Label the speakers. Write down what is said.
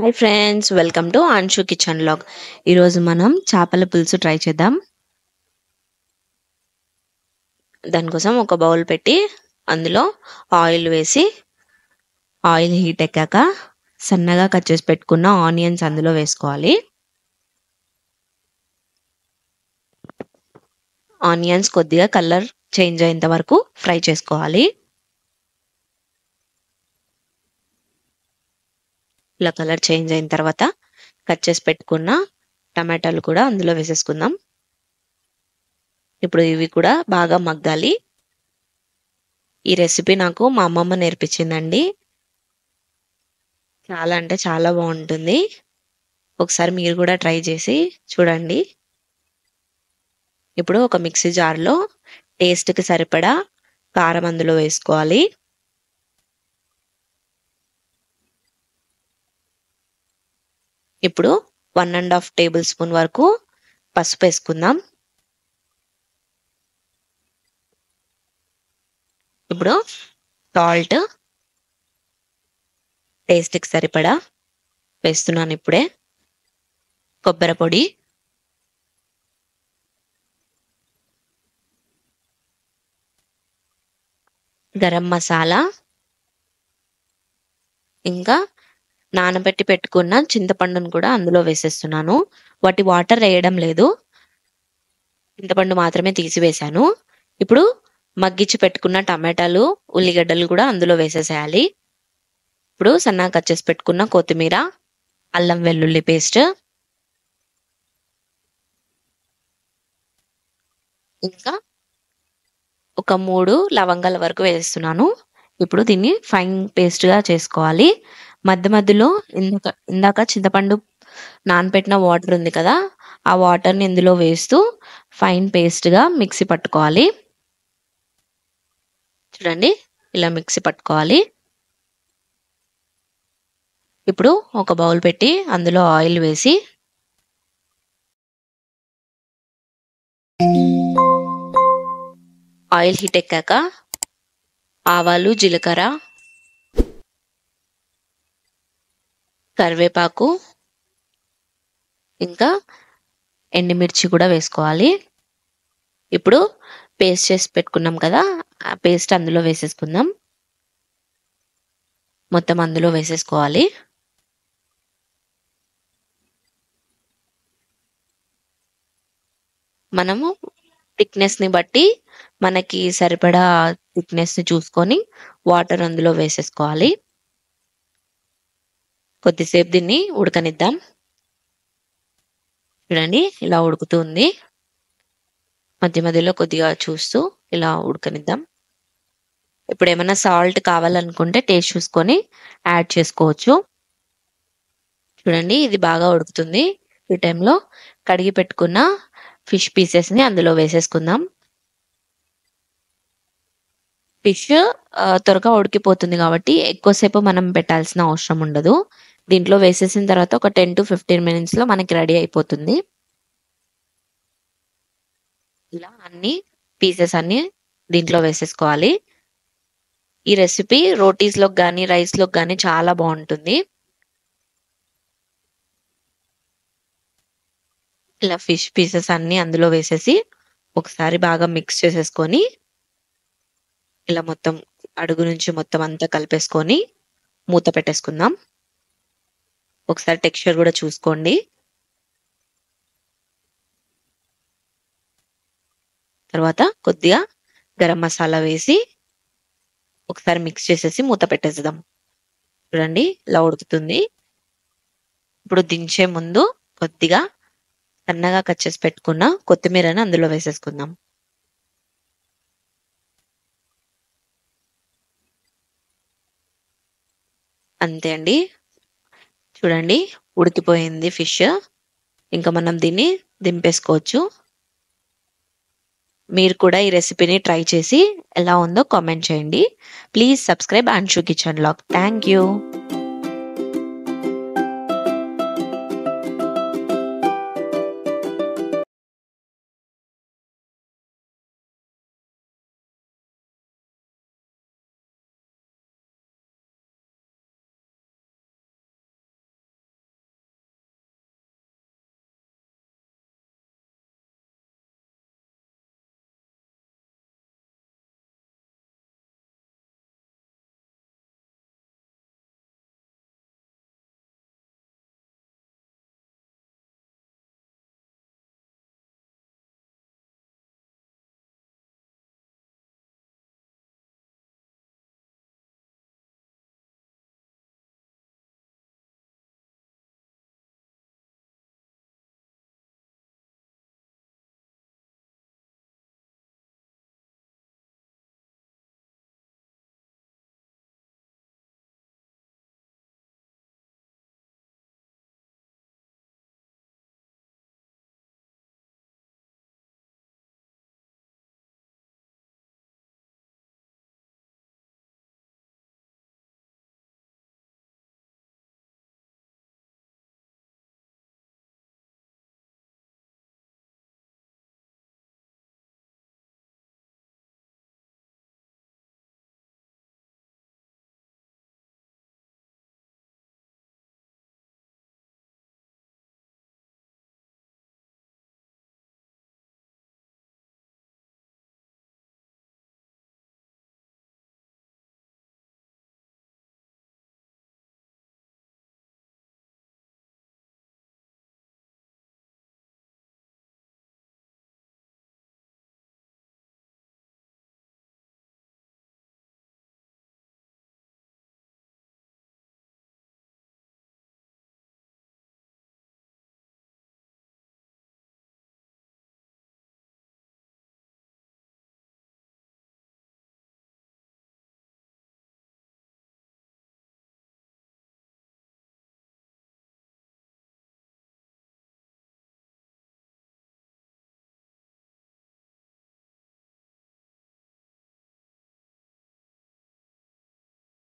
Speaker 1: Hi friends, welcome to Anshu kitchen log. ఈరోజు మనం చేపల పులుసు ట్రై చేద్దాం. దానికోసం ఒక బౌల్ పెట్టి అందులో ఆయిల్ వేసి ఆయిల్ హీట్ ఎక్కాక సన్నగా కట్ చేసి పెట్టుకున్న ఆనియన్స్ అందులో వేసుకోవాలి. ఆనియన్స్ కొద్దిగా కలర్ చేంజ్ అయ్యేంత వరకు ఫ్రై చేసుకోవాలి. ఇలా కలర్ చేంజ్ అయిన తర్వాత కట్ చేసి పెట్టుకున్న టమాటాలు కూడా అందులో వేసేసుకుందాం. ఇప్పుడు ఇవి కూడా బాగా మగ్గాలి. ఈ రెసిపీ నాకు మా అమ్మమ్మ నేర్పించిందండి. చాలా అంటే చాలా బాగుంటుంది. ఒకసారి మీరు కూడా ట్రై చేసి చూడండి. ఇప్పుడు ఒక మిక్సీ జార్లో టేస్ట్కి సరిపడా కారం అందులో వేసుకోవాలి. ఇప్పుడు 1.5 టేబుల్ స్పూన్ వరకు పసుపు వేసుకుందాం. ఇప్పుడు సాల్ట్ టేస్ట్కి సరిపడా వేస్తున్నాను. ఇప్పుడే కొబ్బరి పొడి, గరం మసాలా, ఇంకా నానబెట్టి పెట్టుకున్న చింతపండును కూడా అందులో వేసేస్తున్నాను. వాటి వాటర్ వేయడం లేదు, చింతపండు మాత్రమే తీసివేశాను. ఇప్పుడు మగ్గించి పెట్టుకున్న టమాటాలు, ఉల్లిగడ్డలు కూడా అందులో వేసేసేయాలి. ఇప్పుడు సన్నగా కట్ చేసి పెట్టుకున్న కొత్తిమీర, అల్లం వెల్లుల్లి పేస్ట్, ఇంకా ఒక 3 లవంగాల వరకు వేస్తున్నాను. ఇప్పుడు దీన్ని ఫైన్ పేస్ట్గా చేసుకోవాలి. మధ్య మధ్యలో ఇందాక చింతపండు నానబెట్టిన వాటర్ ఉంది కదా, ఆ వాటర్ని ఇందులో వేస్తూ ఫైన్ పేస్ట్గా మిక్సీ పట్టుకోవాలి. చూడండి, ఇలా మిక్సీ పట్టుకోవాలి. ఇప్పుడు ఒక బౌల్ పెట్టి అందులో ఆయిల్ వేసి ఆయిల్ హీట్ ఎక్కాక ఆవాలు, జీలకర్ర, కరివేపాకు, ఇంకా ఎండుమిర్చి కూడా వేసుకోవాలి. ఇప్పుడు పేస్ట్ చేసి పెట్టుకున్నాం కదా, ఆ పేస్ట్ అందులో వేసేసుకుందాం. మొత్తం అందులో వేసేసుకోవాలి. మనము థిక్నెస్ని బట్టి మనకి సరిపడా థిక్నెస్ని చూసుకొని వాటర్ అందులో వేసేసుకోవాలి. కొద్దిసేపు దీన్ని ఉడకనిద్దాం. చూడండి, ఇలా ఉడుకుతుంది. మధ్య మధ్యలో కొద్దిగా చూస్తూ ఇలా ఉడకనిద్దాం. ఇప్పుడు ఏమైనా సాల్ట్ కావాలనుకుంటే టేస్ట్ చూసుకొని యాడ్ చేసుకోవచ్చు. చూడండి, ఇది బాగా ఉడుకుతుంది. ఈ టైంలో కడిగి పెట్టుకున్న ఫిష్ పీసెస్ని అందులో వేసేసుకుందాం. ఫిష్ త్వరగా ఉడికిపోతుంది కాబట్టి ఎక్కువసేపు మనం పెట్టాల్సిన అవసరం ఉండదు. దీంట్లో వేసేసిన తర్వాత ఒక 10 to 15 మినిట్స్లో మనకి రెడీ అయిపోతుంది. ఇలా అన్ని పీసెస్ అన్ని దీంట్లో వేసేసుకోవాలి. ఈ రెసిపీ రోటీస్లోకి కానీ రైస్లోకి కానీ చాలా బాగుంటుంది. ఇలా ఫిష్ పీసెస్ అన్ని అందులో వేసేసి ఒకసారి బాగా మిక్స్ చేసేసుకొని ఇలా మొత్తం అడుగు నుంచి మొత్తం అంతా కలిపేసుకొని మూత పెట్టేసుకుందాం. ఒకసారి టెక్స్చర్ కూడా చూసుకోండి. తర్వాత కొద్దిగా గరం మసాలా వేసి ఒకసారి మిక్స్ చేసేసి మూత పెట్టేద్దాం. చూడండి, ఇలా ఉడుకుతుంది. ఇప్పుడు దించే ముందు కొద్దిగా సన్నగా కట్ చేసి పెట్టుకున్న కొత్తిమీరని అందులో వేసేసుకుందాం. అంతే అండి. చూడండి, ఉడికిపోయింది ఫిష్. ఇంకా మనం దీన్ని దింపేసుకోవచ్చు. మీరు కూడా ఈ రెసిపీని ట్రై చేసి ఎలా ఉందో కామెంట్ చేయండి. Please subscribe Anshu kitchen log. Thank you.